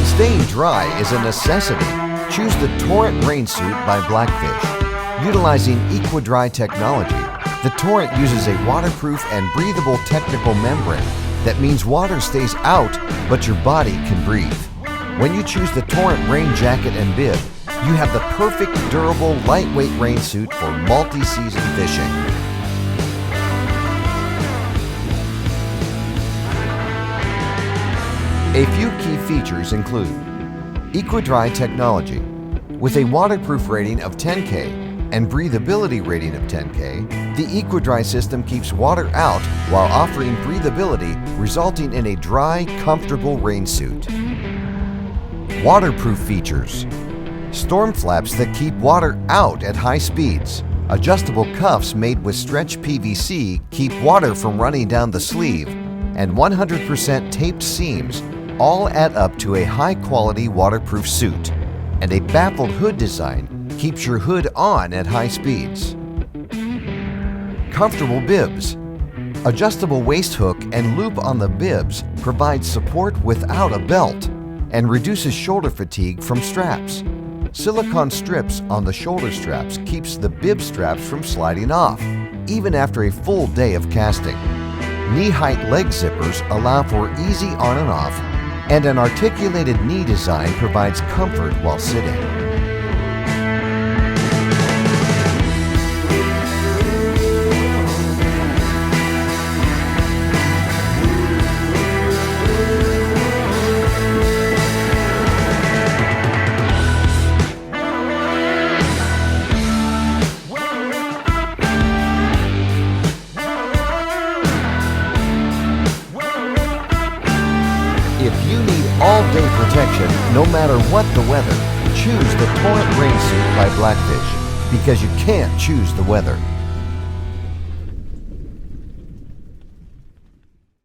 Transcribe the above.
Staying dry is a necessity. Choose the Torrent Rain Suit by Blackfish. Utilizing EquiDry Technology, the Torrent uses a waterproof and breathable technical membrane. That means water stays out, but your body can breathe. When you choose the Torrent Rain Jacket and Bib, you have the perfect, durable, lightweight rain suit for multi-season fishing. A few key features include EquiDry Technology. With a waterproof rating of 10K and breathability rating of 10K, the EquiDry system keeps water out while offering breathability, resulting in a dry, comfortable rain suit. Waterproof features: storm flaps that keep water out at high speeds. Adjustable cuffs made with stretch PVC keep water from running down the sleeve, and 100% taped seams all add up to a high-quality waterproof suit. And a baffled hood design keeps your hood on at high speeds. Comfortable bibs. Adjustable waist hook and loop on the bibs provides support without a belt and reduces shoulder fatigue from straps. Silicone strips on the shoulder straps keeps the bib straps from sliding off, even after a full day of casting. Knee-height leg zippers allow for easy on and off, and an articulated knee design provides comfort while sitting. If you need all-day protection, no matter what the weather, choose the Torrent Rain Suit by Blackfish, because you can't choose the weather.